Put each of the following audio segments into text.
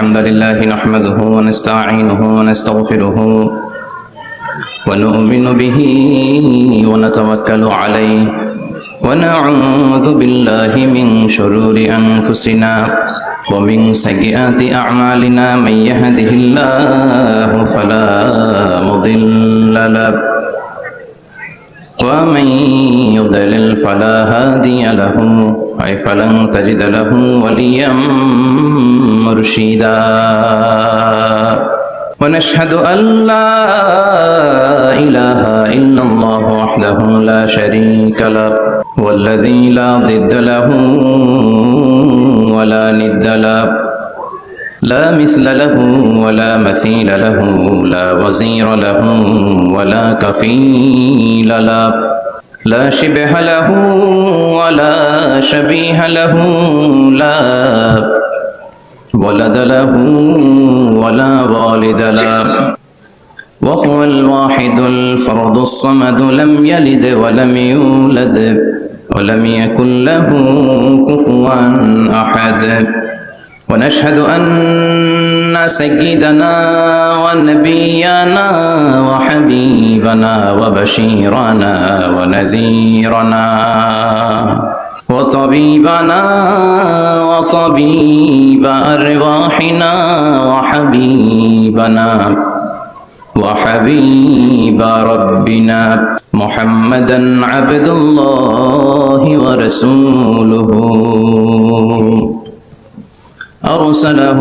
الحمد لله نحمده ونستعينه ونستغفره ونؤمن به ونتوكل عليه ونعوذ بالله من شرور أنفسنا ومن سيئات أعمالنا من يهده الله فلا مضل له ومن يضلل فلا هادي له فلن تجد له وليا مرشدا ونشهد أن لا إله إلا الله وحده لا شريك له والذي لا ضد له ولا ند له لا مثل له ولا مثيل له لا وزير له ولا كفيل له لا شبه له ولا شبيه له لا ولد له ولا والد له وهو الواحد الفرد الصمد لم يلد ولم يولد ولم يكن له كفوا أحد ونشهد أن سيدنا ونبينا وحبيبنا وبشيرنا ونذيرنا وطبيبنا وطبيب أرواحنا وحبيبنا وحبيب ربنا محمدا عبد الله ورسوله أرسله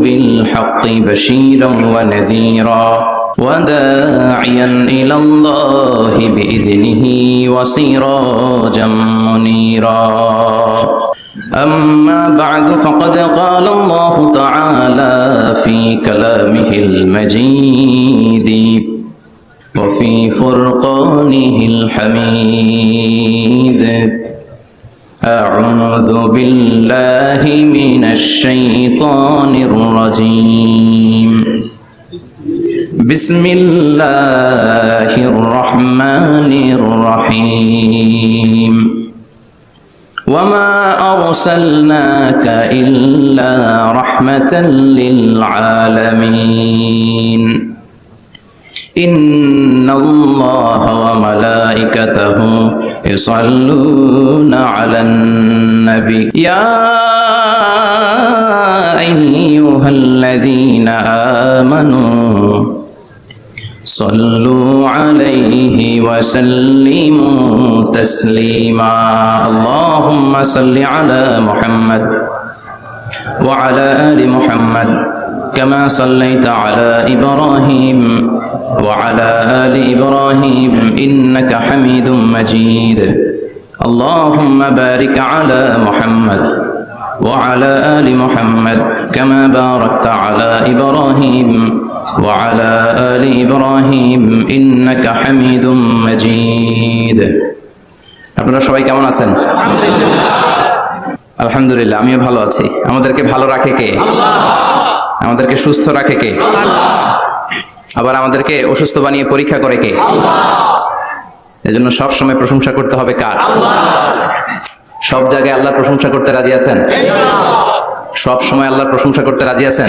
بالحق بشيرا ونذيرا وداعيا إلى الله بإذنه وسراجا منيرا أما بعد فقد قال الله تعالى في كلامه المجيد وفي فرقانه الحميد أعوذ بالله من الشيطان الرجيم بسم الله الرحمن الرحيم وما أرسلناك إلا رحمة للعالمين إن الله وملائكته يصلون على النبي يا أيها الذين آمنوا صلوا عليه وسلموا تسليما اللهم صل على محمد وعلى آل محمد كما صليت على إبراهيم وعلى آل إبراهيم إنك حميد مجيد اللهم بارك على محمد وعلى آل محمد كما باركت على إبراهيم وعلى آل إبراهيم إنك حميد مجيد আপনারা সবাই কেমন আছেন? আলহামদুলিল্লাহ, আমিও ভালো আছি। আমাদেরকে ভালো রাখে কে? আমাদেরকে সুস্থ রাখে কে? আবার আমাদেরকে অসুস্থ বানিয়ে পরীক্ষা করে কে? এজন্য সব সময় প্রশংসা করতে হবে কার? সব জায়গায় আল্লাহর প্রশংসা করতে রাজি আছেন? সব সময় আল্লাহর প্রশংসা করতে রাজি আছেন?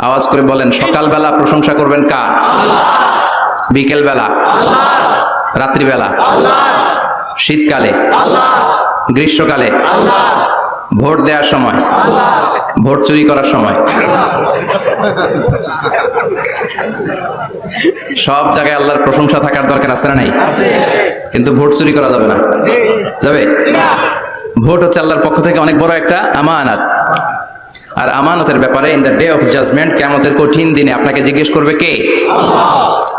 আওয়াজ করে বলেন, সকালবেলা প্রশংসা করবেন কার? বিকেল বেলা, রাত্রিবেলা, শীতকালে, গ্রীষ্মকালে, ভোট দেওয়ার সময়, ভোট চুরি করার সময়, সব জায়গায় আল্লাহর প্রশংসা থাকার দরকার আছে না নাই? কিন্তু ভোট চুরি করা যাবে না। যাবে? ভোট হচ্ছে আল্লাহর পক্ষ থেকে অনেক বড় একটা আমানত। আর আমানতের ব্যাপারে in the day of judgement, কিয়ামতের কঠিন দিনে আপনাকে জিজ্ঞেস করবে কে?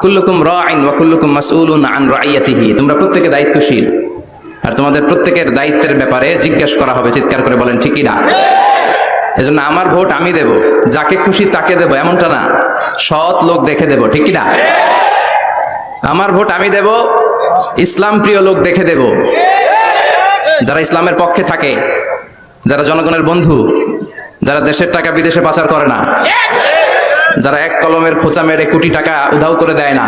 কুল্লুকুম রাঈন ওয়া কুল্লুকুম মাসউলুন আন রাইয়াতিহি। তোমরা প্রত্যেকে দায়িত্বশীল, আর তোমাদের প্রত্যেকের দায়িত্বের ব্যাপারে জিজ্ঞাসা করা হবে। চিৎকার করে বলেন ঠিক কি না? এজন্য আমার ভোট আমি দেব, যাকে খুশি তাকে দেব এমনটা না, সৎ লোক দেখে দেব। ঠিক কি না? আমার ভোট আমি দেব, ইসলাম প্রিয় লোক দেখে দেব, যারা ইসলামের পক্ষে থাকে, যারা জনগণের বন্ধু, যারা দেশের টাকা বিদেশে পাচার করে না, যারা এক কলমের খোঁচা মেরে কোটি টাকা উধাও করে দেয় না,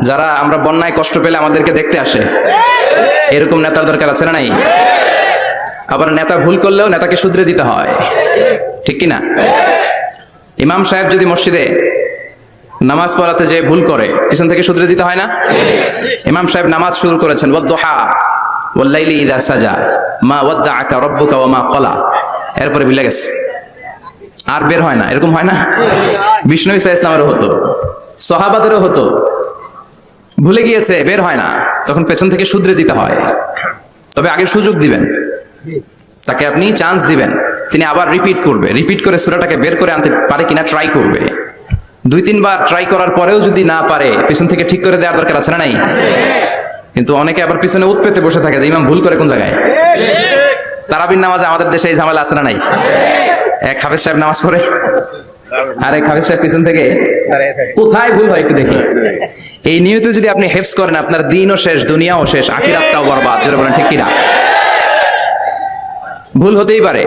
যারা আমরা বন্যায় কষ্ট পেলে আমাদেরকে দেখতে আসে, এরকম নেতার দরকার আছে না নাই? আবার নেতা ভুল করলেও নেতাকে শুধরে দিতে হয়, ঠিক কিনা? ইমাম সাহেব যদি মসজিদে নামাজ পড়াতে যে ভুল করে, পিছন থেকে শুধরে দিতে হয় না? ইমাম সাহেব নামাজ শুরু করেছেন, ওয়াদ-দুহা ওয়াল-লাইলি ইযা সাজা মা ওয়াদ্দাআকা রাব্বুকা ওয়া মা ক্বালা, এরপরে ভুলে গেছে, আর বের হয় না। এরকম হয় না? বিষ্ণু ঈসা ইসলামেরও হতো, সাহাবাদেরও হতো, ভুলে গিয়েছে, বের হয় না, তখন পেছন থেকে শুধরে দিতে হয়। তবে আগে সুযোগ দিবেন তাকে, আপনি চান্স দিবেন, তিনি আবার রিপিট করবে, রিপিট করে সূরাটাকে বের করে আনতে পারে কিনা ট্রাই করবে। 2-3 বার ট্রাই করার পরেও যদি না পারে, পিছন থেকে ঠিক করে দেওয়ার দরকার আছে না নাই? কিন্তু অনেকে আবার পিছনে উৎ পেতে বসে থাকে যে ইমাম ভুল করে কোন জায়গায়। তারাবির নামাজে আমাদের দেশে এই ঝামেলা আছে না নাই? এক হাফেজ সাহেব নামাজ পড়ে, আর এক হাফেজ সাহেব পিছন থেকে কোথায় ভুল হয় একটু দেখি। এই নিয়তে যদি আপনি হেফজ করেন, আপনার দিনও শেষ, দুনিয়াও শেষ, আখিরাতটাও বরবাদ। জোরে বলেন ঠিক কিনা? ভুল হতেই পারে,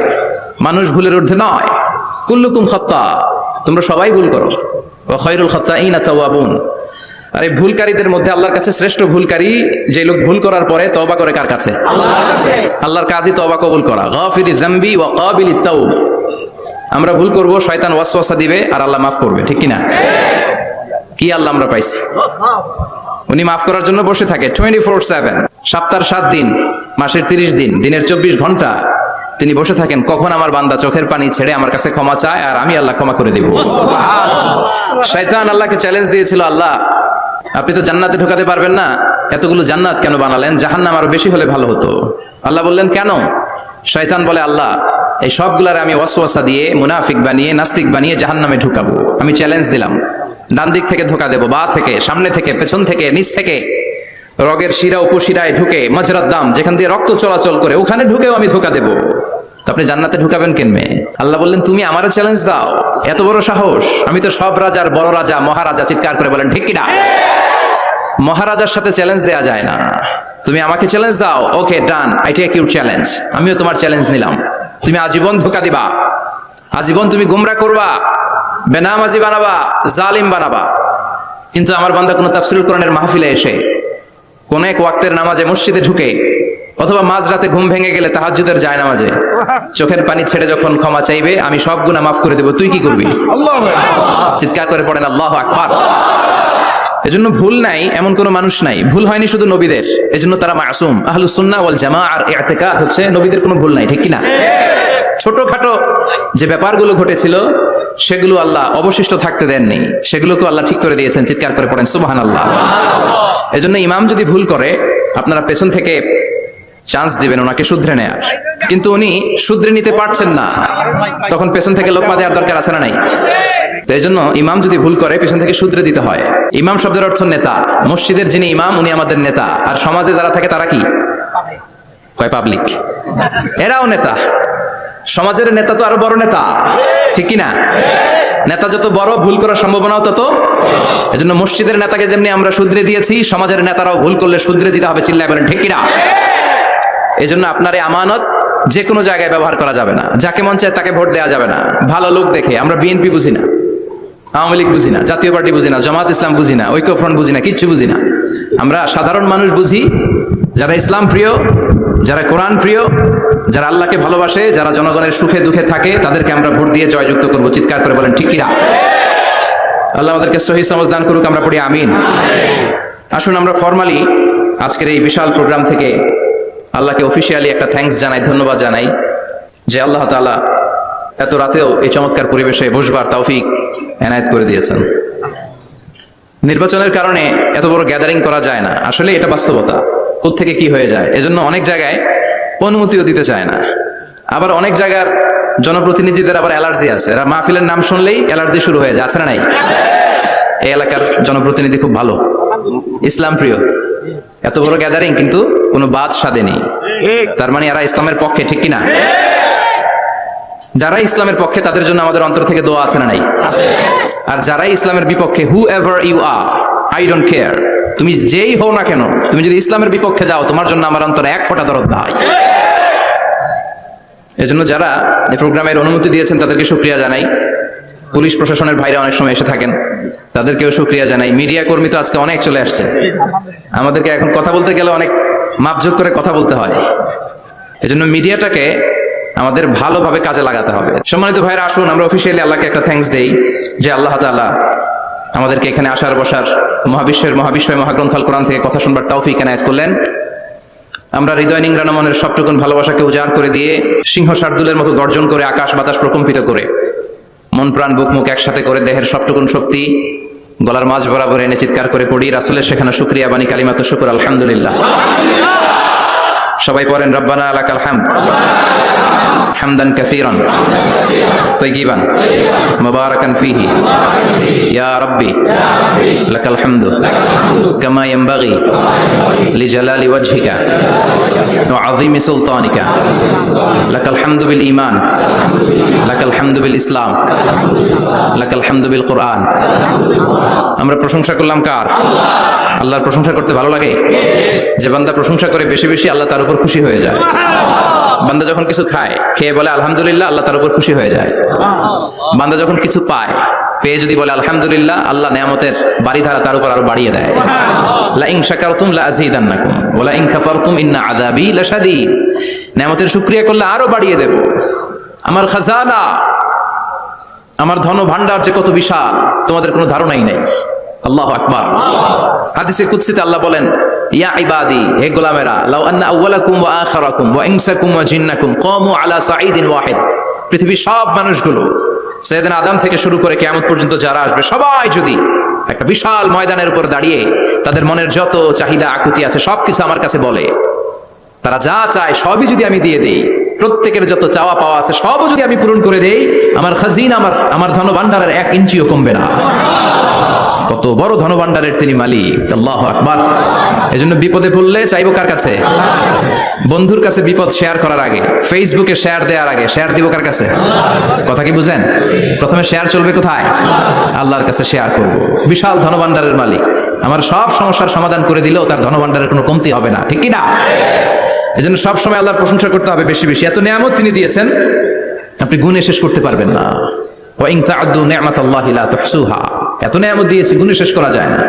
মানুষ ভুলের ঊর্ধ্বে নয়। কুল্লুকুম খাত্তা, তোমরা সবাই ভুল করো, ওয়া খায়রুল খাত্তাইনা তাওয়াবুন। আর এই ভুলকারীদের মধ্যে আল্লাহর কাছে শ্রেষ্ঠ ভুলকারী যে লোক ভুল করার পরে তওবা করে কার কাছে? আল্লাহর কাছে। আল্লাহর কাজই তওবা কবুল করা। গাফিরিজ যামবি ওয়া কাবিলিত তাওব। আমরা ভুল করব, শয়তান ওয়াসওয়াসা দিবে, আর আল্লাহ মাফ করবে, ঠিক কিনা? কি আল্লাহ আমরা পাইছি, উনি মাফ করার জন্য বসে থাকে 24/7, সপ্তাহের 7 দিন, মাসের 30 দিন, দিনের 24 ঘন্টা তিনি বসে থাকেন, কখন আমার বান্দা চোখের পানি ছেড়ে আমার কাছে ক্ষমা চায় আর আমি আল্লাহ ক্ষমা করে দিব। শয়তান আল্লাহকে চ্যালেঞ্জ দিয়েছিল, আল্লাহ আপনি তো জান্নাতে ঢোকাতে পারবেন না, এতগুলো জান্নাত কেন বানালেন? জাহান্নাম আরো বেশি হলে ভালো হতো। আল্লাহ বললেন কেন? শয়তান বলে, আল্লাহ এই সবগুলার আমি ওয়াসওয়াসা দিয়ে, মুনাফিক বানিয়ে, নাস্তিক বানিয়ে জাহান্নামে ঢুকাবো। আমি চ্যালেঞ্জ দিলাম, ডান দিক থেকে ধোকা দেবো, বা থেকে, সামনে থেকে, পেছন থেকে, নিচ থেকে, রগের শিরা উপশিরায় ঢুকে, মাজরার দাম যেখান দিয়ে রক্ত চলাচল করে ওখানে ঢুকেও আমি ধোকা দেবো। তো আপনি জান্নাতে ঢুকাবেন কেনমে? আল্লাহ বললেন তুমি আমারও চ্যালেঞ্জ দাও, এত বড় সাহস? আমি তো সব রাজার বড় রাজা, মহারাজা। চিৎকার করে বলেন ঠিক কিনা? মহারাজার সাথে চ্যালেঞ্জ দেয়া যায় না, তুমি আমাকে চ্যালেঞ্জ দাও, ওকে ডান, আই টেক ইউর চ্যালেঞ্জ। আমিও তোমার চ্যালেঞ্জ নিলাম। তুমি আজীবন ধোকা দিবা, আজীবন তুমি গুমরা করবা, বেনামাজি বানাবা, জালিম বানাবা, কিন্তু আমার বান্দা কোনো তাফসীরুল কোরআনের মাহফিলে এসে, কোন এক ওয়াক্তের নামাজে মসজিদে ঢুকে, অথবা মাঝরাতে ঘুম ভেঙে গেলে তাহাজ্জুদের যায় নামাজে চোখের পানি ছেড়ে যখন ক্ষমা চাইবে, আমি সব গুনাহ মাফ করে দেব, তুই কি করবি? চিৎকার করে পড়েন আল্লাহু আকবার। এজন্য ভুল নাই এমন কোন মানুষ নাই, ভুল হয়নি শুধু নবীদের, এজন্য তারা মাসুম। আহলুস সুন্নাহ ওয়াল জামাআর ইতিকাদ হচ্ছে নবীদের কোনো ভুল নাই, ঠিক কিনা? ছোটখাটো যে ব্যাপারগুলো ঘটেছিল সেগুলো আল্লাহ অবশিষ্ট থাকতে দেননি, সেগুলোকে আল্লাহ ঠিক করে দিয়েছেন। চিৎকার করে পড়েন সুবহানাল্লাহ। এজন্য ইমাম যদি ভুল করে, আপনারা পেছন থেকে চান্স দিবেন ওনাকে শুধরে নেয়ার, কিন্তু উনি শুধরে নিতে পারছেন না, তখন পেছন থেকে লোকমা দেওয়ার দরকার আছে না নাই? তো এই জন্য ইমাম যদি ভুল করে, পেছন থেকে শুধরে দিতে হয়। ইমাম শব্দের অর্থ নেতা। মসজিদের যিনি ইমাম উনি আমাদের নেতা, আর সমাজে যারা থাকে তারা কি? কয় পাবলিক, এরাও নেতা। সমাজের নেতা তো আরো বড় নেতা, ঠিক কিনা? নেতা যত বড়, ভুল করার সম্ভাবনাও তত। এজন্য মসজিদের নেতাকে যেমনি আমরা শুধরে দিয়েছি, সমাজের নেতারাও ভুল করলে শুধরে দিতে হবে। চিল্লায় বলেন ঠিক কিনা? এজন্য আপনার এই আমানত যে কোনো জায়গায় ব্যবহার করা যাবে না, যাকে মন চায় তাকে ভোট দেওয়া যাবে না। ভালো লোক দেখে, আমরা বিএনপি বুঝি না, আওয়ামী লীগ বুঝি না, জাতীয় পার্টি বুঝি না, জামাত ইসলাম বুঝি না, ঐক্যফ্রন্ট বুঝি না, কিচ্ছু বুঝি না। আমরা সাধারণ মানুষ বুঝি, যারা ইসলাম প্রিয়, যারা কোরআন প্রিয়, যারা আল্লাহকে ভালোবাসে, যারা জনগণের সুখে দুঃখে থাকে, তাদেরকে আমরা ভোট দিয়ে জয়যুক্ত করবো। চিৎকার করে বলেন ঠিক কিনা? আল্লাহ আমাদেরকে সহি সমঝ দান করুক, আমরা পড়ি আমিন। আসুন আমরা ফরমালি আজকের এই বিশাল প্রোগ্রাম থেকে আল্লাহকে অফিসিয়ালি একটা থ্যাঙ্কস জানাই, ধন্যবাদ জানাই, যে আল্লাহ তাআলা এত রাতেও এই চমৎকার পরিবেশে বসবার তৌফিক এনায়েত করে দিয়েছেন। নির্বাচনের কারণে এত বড় গ্যাদারিং করা যায় না, আসলে এটা বাস্তবতা। কোত্থেকে কি হয়ে যায়, এজন্য অনেক জায়গায় অনুমতিও দিতে চায় না। আবার অনেক জায়গার জনপ্রতিনিধিদের আবার অ্যালার্জি আছে, এরা মাহফিলের নাম শুনলেই অ্যালার্জি শুরু হয়ে যায়, আছে না নাই? এই এলাকার জনপ্রতিনিধি খুব ভালো, ইসলাম প্রিয়, এত বড় গ্যাদারিং কিন্তু কোনো বাদ সাধে নেই, তার মানে এরা ইসলামের পক্ষে, ঠিক কিনা? যারা ইসলামের পক্ষে তাদের জন্য আমাদের অন্তর থেকে দোয়া আছে না নাই? আর যারা ইসলামের বিপক্ষে, who ever you are, I don't care, তুমি যেই হও না কেন, তুমি যদি ইসলামের বিপক্ষে যাও, তোমার জন্য আমার অন্তরে এক ফোঁটা দরদ নাই। এজন্য যারা এই প্রোগ্রামের অনুমতি দিয়েছেন তাদেরকে শুকরিয়া জানাই। পুলিশ প্রশাসনের ভাইরা অনেক সময় এসে থাকেন, তাদেরকেও শুকরিয়া জানাই। মিডিয়া কর্মী তো আজকে অনেক চলে আসছে, আমাদেরকে এখন কথা বলতে গেলে অনেক মাপঝোক করে কথা বলতে হয়। এজন্য মিডিয়াটাকে আমাদের ভালোভাবে কাজে লাগাতে হবে। সম্মানিত ভাইরা, আসুন আমরা অফিসিয়ালি আল্লাহকে একটা থ্যাঙ্কস দেই যে আল্লাহ তাআলা আমাদেরকে এখানে আসার বসার মহাবিশ্বয় মহাগ্রন্থ আল কোরআন থেকে কথা শুনবার তৌফিক এনায়েত করলেন। আমরা হৃদয় নিংড়ানো মনের সবটুকুন ভালোবাসাকে উজাড় করে দিয়ে সিংহ শার্দুলের মতো গর্জন করে আকাশ বাতাস প্রকম্পিত করে মন প্রাণ বুক মুখ একসাথে করে দেহের সবটুকুন শক্তি গলার মাঝ বরাবর এনে চিৎকার করে পড়ি রাসূলের শেখানো শুকরিয়া বাণী কালিমাতুশ শুকর আলহামদুলিল্লাহ। সবাই পড়েন রব্বানা লাকাল হামদ হামদান কাসীরান তাইয়িবান মুবারাকান ফীহি ইয়া রাব্বি লাকাল হামদু কামা ইয়ানবাগি লিজালালি ওয়াজহিকা ওয়া আযীমি সুলতানিকা লাকাল হামদু বিল ঈমান লাকাল হামদু বিল ইসলাম লাকাল হামদু বিল কুরআন। আমরা প্রশংসা করলাম কার? আল্লাহর প্রশংসা করতে ভালো লাগে? যে বান্দা প্রশংসা করে বেশি বেশি আল্লাহ তার উপর খুশি হয়ে যায়। বান্দা যখন কিছু খায়, খেয়ে বলে আলহামদুলিল্লাহ, আল্লাহ তার উপর খুশি হয়ে যায়। বান্দা যখন কিছু পায়, পেয়ে যদি বলে আলহামদুলিল্লাহ, আল্লাহ নেয়ামতের বাড়িধারা তার উপর আরো বাড়িয়ে দেয়। লা ইন শাকারতুম লা আযীদান্নাকুম ওয়া লা ইন কাফারতুম ইন্না আযাবি লাশাদীদ। নেয়ামতের শুকরিয়া করলে আরো বাড়িয়ে দেব। আমার খাজানা, আমার ধন ভান্ডার যে কত বিশাল তোমাদের কোনো ধারণাই নাই। আল্লাহু আকবার। হাদিসে কুদসিতে আল্লাহ বলেন, ইয়া ইবাদি, হে গোলামেরা, লাউ আন্না আউওয়ালাকুম ওয়া আখিরাকুম ওয়া ইনসাকুম ওয়া জিন্নাকুম কামু আলা সাঈদিন ওয়াহিদ। পৃথিবীর সব মানুষগুলো সাইয়েদনা আদম থেকে শুরু করে কিয়ামত পর্যন্ত যারা আসবে সবাই যদি একটা বিশাল ময়দানের উপর দাঁড়িয়ে তাদের মনের যত চাহিদা আকুতি আছে সবকিছু আমার কাছে বলে, তারা যা চায় সবই যদি আমি দিয়ে দেই, প্রত্যেকের যত চাওয়া পাওয়া আছে সবও যদি আমি পূরণ করে দেই, আমার খাজিনা আমার ধন ভান্ডারের 1 ইঞ্চিও কমবে না। কত বড় ধনভাণ্ডারের তিনি মালিক। আল্লাহু আকবার। এজন্য বিপদে পড়লে চাইবো কার কাছে? বন্ধুর কাছে বিপদ শেয়ার করার আগে, ফেসবুকে শেয়ার দেওয়ার আগে শেয়ার দিব কার কাছে? কথা কি বুঝেন? প্রথমে শেয়ার চলবে কোথায়? আল্লাহর কাছে শেয়ার করব। বিশাল ধনভাণ্ডারের মালিক আমার সব সমস্যার সমাধান করে দিলেও তার ধনভাণ্ডারের কোনো কমতি হবে না, ঠিক কি না? এজন্য সবসময় আল্লাহর প্রশংসা করতে হবে বেশি বেশি। এত নিয়ামত তিনি দিয়েছেন, আপনি গুণে শেষ করতে পারবেন না। ওয়া ইন তা'উদ্দু নি'মাতাল্লাহি লা তুহসুহা। এত নিয়ামত দিয়েছি, গুণে শেষ করা যায় না।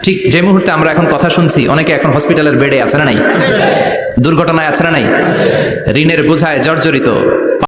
ঠিক যে মুহূর্তে আমরা এখন কথা শুনছি, অনেকে এখন হসপিটালের বেডে আছে না নাই? দুর্ঘটনায় আছে না নাই? ঋণের বোঝায় জর্জরিত,